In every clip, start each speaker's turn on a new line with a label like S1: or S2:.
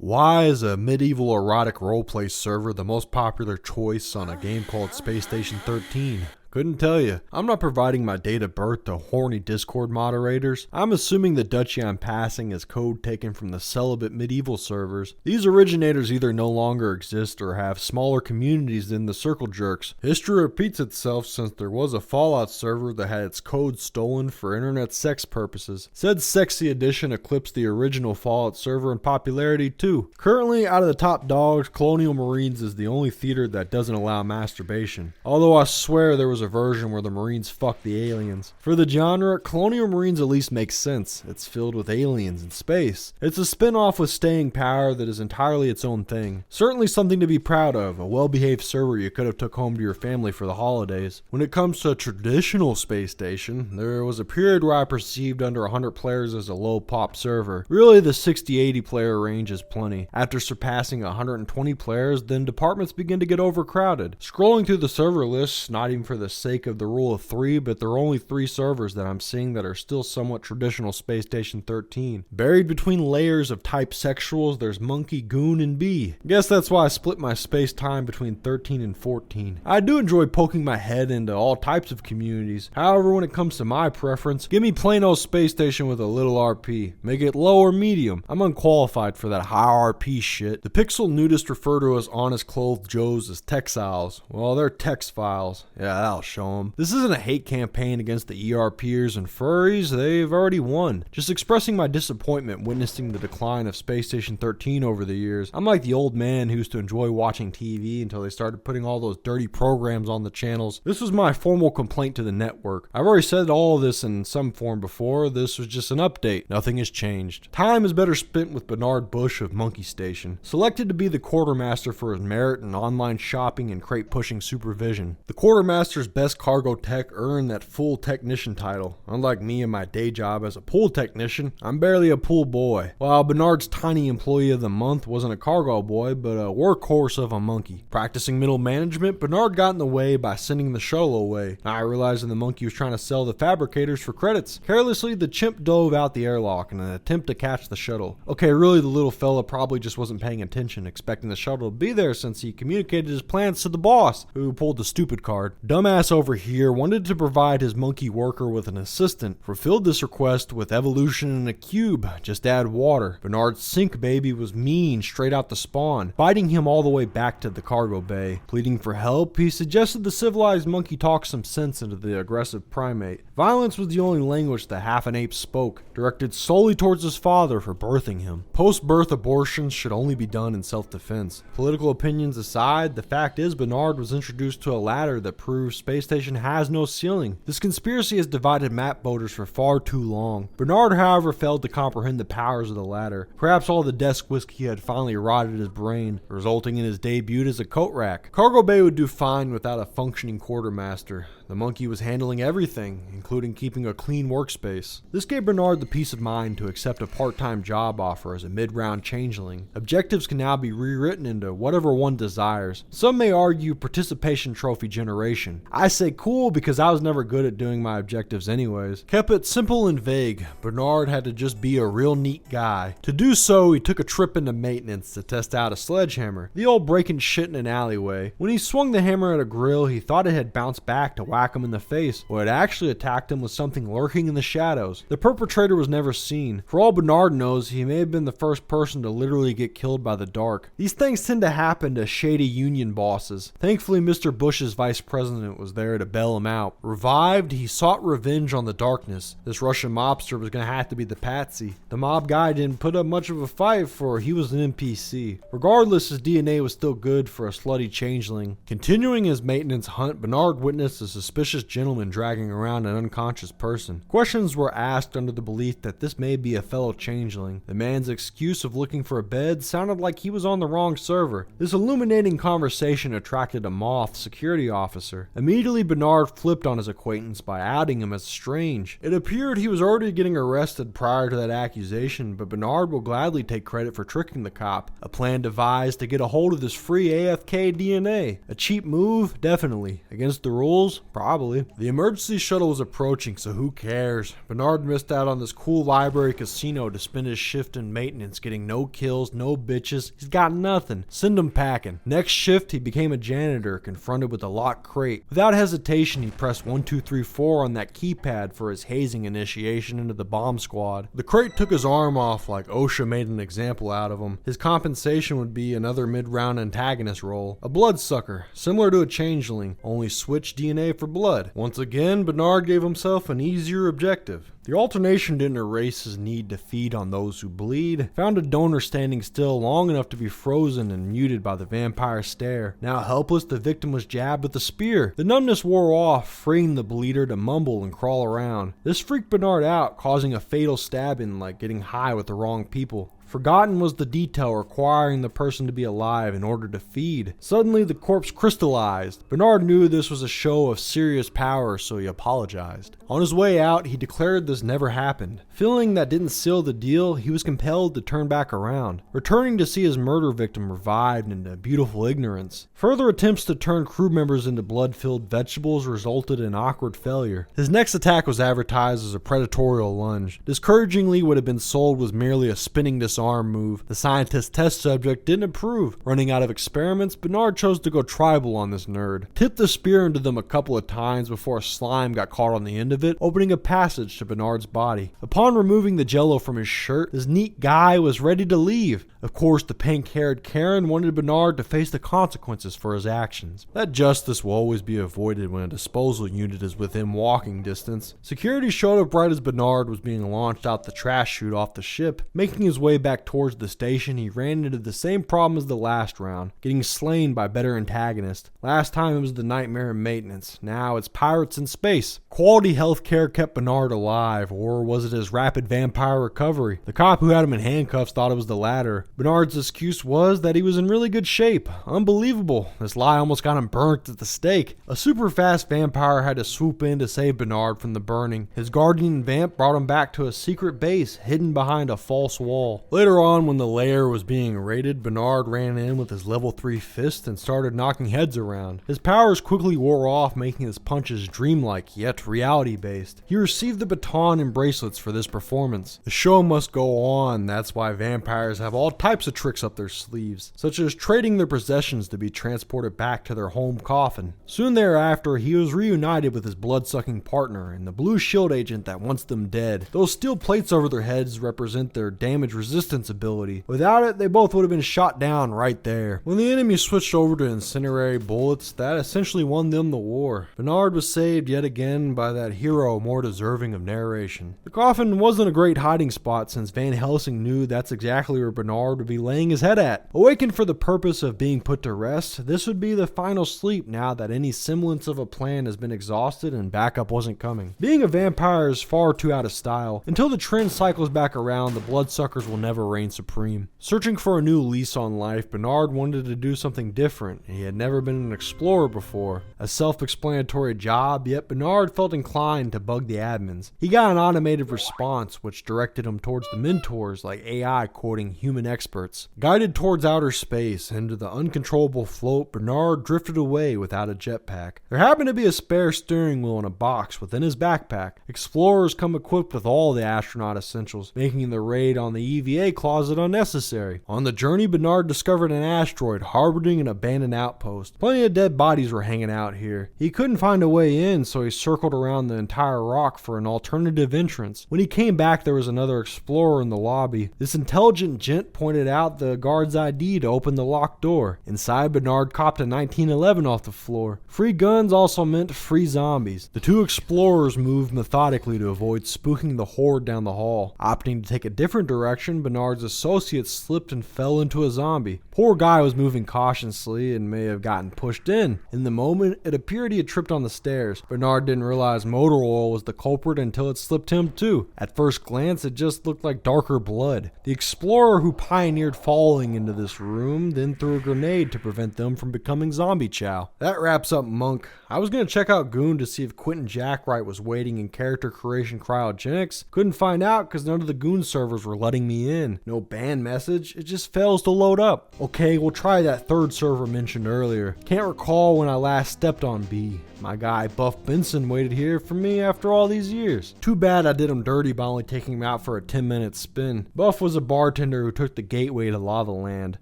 S1: Why is a medieval erotic roleplay server the most popular choice on a game called Space Station 13? Couldn't tell you. I'm not providing my date of birth to horny Discord moderators. I'm assuming the duchy I'm passing is code taken from the celibate medieval servers. These originators either no longer exist or have smaller communities than the Circle Jerks. History repeats itself since there was a Fallout server that had its code stolen for internet sex purposes. Said sexy edition eclipsed the original Fallout server in popularity too. Currently, out of the top dogs, Colonial Marines is the only theater that doesn't allow masturbation. Although I swear there was a version where the Marines fuck the aliens. For the genre, Colonial Marines at least makes sense. It's filled with aliens in space. It's a spin-off with staying power that is entirely its own thing. Certainly something to be proud of, a well-behaved server you could have took home to your family for the holidays. When it comes to a traditional space station, there was a period where I perceived under 100 players as a low pop server. Really, the 60-80 player range is plenty. After surpassing 120 players, then departments begin to get overcrowded. Scrolling through the server lists, not even for the sake of the rule of 3, but there are only 3 servers that I'm seeing that are still somewhat traditional Space Station 13. Buried between layers of type sexuals, there's Monkey, Goon, and Bee. Guess that's why I split my space time between 13 and 14. I do enjoy poking my head into all types of communities. However, when it comes to my preference, give me plain old Space Station with a little RP. Make it low or medium. I'm unqualified for that high RP shit. The pixel nudists refer to us honest clothed Joes as textiles. Well, they're text files. Yeah, that'll show them. This isn't a hate campaign against the ERPers and furries. They've already won. Just expressing my disappointment witnessing the decline of Space Station 13 over the years. I'm like the old man who used to enjoy watching TV until they started putting all those dirty programs on the channels. This was my formal complaint to the network. I've already said all of this in some form before. This was just an update. Nothing has changed. Time is better spent with Bernard Bush of Monkey Station. Selected to be the quartermaster for his merit in online shopping and crate pushing supervision. The quartermaster's best cargo tech earned that full technician title. Unlike me in my day job as a pool technician, I'm barely a pool boy. While Bernard's tiny employee of the month wasn't a cargo boy, but a workhorse of a monkey. Practicing middle management, Bernard got in the way by sending the shuttle away. I realized the monkey was trying to sell the fabricators for credits. Carelessly, the chimp dove out the airlock in an attempt to catch the shuttle. Okay, really, the little fella probably just wasn't paying attention, expecting the shuttle to be there since he communicated his plans to the boss, who pulled the stupid card. Dumbass over here wanted to provide his monkey worker with an assistant. Fulfilled this request with evolution in a cube. Just add water. Bernard's sink baby was mean straight out the spawn, fighting him all the way back to the cargo bay. Pleading for help, he suggested the civilized monkey talk some sense into the aggressive primate. Violence was the only language the half-an-ape spoke, directed solely towards his father for birthing him. Post-birth abortions should only be done in self-defense. Political opinions aside, the fact is Bernard was introduced to a ladder that proves Space Station has no ceiling. This conspiracy has divided map voters for far too long. Bernard, however, failed to comprehend the powers of the ladder. Perhaps all the desk whiskey had finally rotted his brain, resulting in his debut as a coat rack. Cargo bay would do fine without a functioning quartermaster. The monkey was handling everything, including keeping a clean workspace. This gave Bernard the peace of mind to accept a part-time job offer as a mid-round changeling. Objectives can now be rewritten into whatever one desires. Some may argue participation trophy generation. I say cool because I was never good at doing my objectives anyways. Kept it simple and vague. Bernard had to just be a real neat guy. To do so, he took a trip into maintenance to test out a sledgehammer. The old breaking shit in an alleyway. When he swung the hammer at a grill, he thought it had bounced back to whack him in the face. What had actually attacked him was something lurking in the shadows. The perpetrator was never seen. For all Bernard knows, he may have been the first person to literally get killed by the dark. These things tend to happen to shady union bosses. Thankfully, Mr. Bush's vice president was there to bail him out. Revived, he sought revenge on the darkness. This Russian mobster was going to have to be the patsy. The mob guy didn't put up much of a fight, for he was an NPC. Regardless, his DNA was still good for a slutty changeling. Continuing his maintenance hunt, Bernard witnessed a suspicious gentleman dragging around an unconscious person. Questions were asked under the belief that this may be a fellow changeling. The man's excuse of looking for a bed sounded like he was on the wrong server. This illuminating conversation attracted a moth security officer. Immediately, Bernard flipped on his acquaintance by outing him as strange. It appeared he was already getting arrested prior to that accusation, but Bernard will gladly take credit for tricking the cop. A plan devised to get a hold of this free AFK DNA. A cheap move? Definitely. Against the rules? Probably. The emergency shuttle was approaching, so who cares? Bernard missed out on this cool library casino to spend his shift in maintenance, getting no kills, no bitches. He's got nothing. Send him packing. Next shift, he became a janitor, confronted with a locked crate. Without hesitation, he pressed 1, 2, 3, 4 on that keypad for his hazing initiation into the bomb squad. The crate took his arm off like OSHA made an example out of him. His compensation would be another mid-round antagonist role. A bloodsucker, similar to a changeling, only switch DNA for blood. Once again, Bernard gave himself an easier objective. The alternation didn't erase his need to feed on those who bleed. Found a donor standing still long enough to be frozen and muted by the vampire stare. Now helpless, the victim was jabbed with a spear. The numbness wore off, freeing the bleeder to mumble and crawl around. This freaked Bernard out, causing a fatal stabbing like getting high with the wrong people. Forgotten was the detail requiring the person to be alive in order to feed. Suddenly, the corpse crystallized. Bernard knew this was a show of serious power, so he apologized. On his way out, he declared this never happened. Feeling that didn't seal the deal, he was compelled to turn back around, returning to see his murder victim revived into beautiful ignorance. Further attempts to turn crew members into blood-filled vegetables resulted in awkward failure. His next attack was advertised as a predatorial lunge. Discouragingly, what had been sold was merely a spinning disarm move. The scientist's test subject didn't approve. Running out of experiments, Bernard chose to go tribal on this nerd. Tipped the spear into them a couple of times before a slime got caught on the end of it, opening a passage to Bernard's body. Upon removing the jello from his shirt, this neat guy was ready to leave. Of course, the pink-haired Karen wanted Bernard to face the consequences for his actions. That justice will always be avoided when a disposal unit is within walking distance. Security showed up right as Bernard was being launched out the trash chute off the ship. Making his way back towards the station, he ran into the same problem as the last round, getting slain by better antagonist. Last time it was the nightmare in maintenance. Now it's pirates in space. Quality healthcare kept Bernard alive, or was it his rapid vampire recovery? The cop who had him in handcuffs thought it was the latter. Bernard's excuse was that he was in really good shape. Unbelievable. This lie almost got him burnt at the stake. A super fast vampire had to swoop in to save Bernard from the burning. His guardian vamp brought him back to a secret base hidden behind a false wall. Later on, when the lair was being raided, Bernard ran in with his level 3 fist and started knocking heads around. His powers quickly wore off, making his punches dreamlike yet reality-based. He received the baton and bracelets for this performance. The show must go on. That's why vampires have all types of tricks up their sleeves, such as trading their possessions to be transported back to their home coffin. Soon thereafter, he was reunited with his blood-sucking partner and the blue shield agent that wants them dead. Those steel plates over their heads represent their damage resistance ability. Without it, they both would have been shot down right there. When the enemy switched over to incendiary bullets, that essentially won them the war. Bernard was saved yet again by that hero more deserving of narration. The coffin wasn't a great hiding spot since Van Helsing knew that's exactly where Bernard would be laying his head at. Awakened for the purpose of being put to rest, this would be the final sleep now that any semblance of a plan has been exhausted and backup wasn't coming. Being a vampire is far too out of style. Until the trend cycles back around, the bloodsuckers will never reign supreme. Searching for a new lease on life, Bernard wanted to do something different. He had never been an explorer before. A self-explanatory job, yet Bernard felt inclined to bug the admins. He got an automated response which directed him towards the mentors like AI quoting human experts. Guided towards outer space into the uncontrollable float, Bernard drifted away without a jetpack. There happened to be a spare steering wheel in a box within his backpack. Explorers come equipped with all the astronaut essentials, making the raid on the EVA closet unnecessary. On the journey, Bernard discovered an asteroid harboring an abandoned outpost. Plenty of dead bodies were hanging out here. He couldn't find a way in, so he circled around the entire rock for an alternative entrance. When he came back, there was another explorer in the lobby. This intelligent gent pointed out the guard's ID to open the locked door. Inside, Bernard copped a 1911 off the floor. Free guns also meant free zombies. The two explorers moved methodically to avoid spooking the horde down the hall. Opting to take a different direction, Bernard's associate slipped and fell into a zombie. Poor guy was moving cautiously and may have gotten pushed in. In the moment, it appeared he had tripped on the stairs. Bernard didn't realize motor oil was the culprit until it slipped him too. At first glance, it just looked like darker blood. The explorer who pioneered falling into this room then threw a grenade to prevent them from becoming zombie chow. That wraps up Monk. I was gonna check out Goon to see if Quentin Jackwright was waiting in character creation cryogenics. Couldn't find out because none of the Goon servers were letting me in. No ban message, it just fails to load up. Okay, we'll try that third server mentioned earlier. Can't recall when I last stepped on B. My guy Buff Benson waited here for me after all these years. Too bad I did him dirty by only taking him out for a 10-minute spin. Buff was a bartender who took the gateway to Lava Land.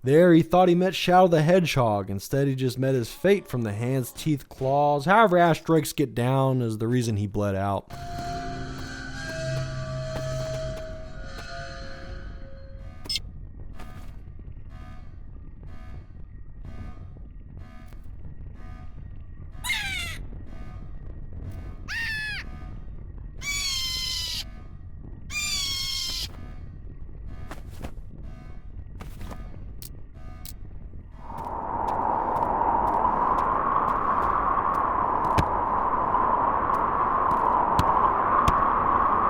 S1: There he thought he met Shadow the Hedgehog. Instead he just met his fate from the hands, teeth, claws. However Ash Drakes get down is the reason he bled out.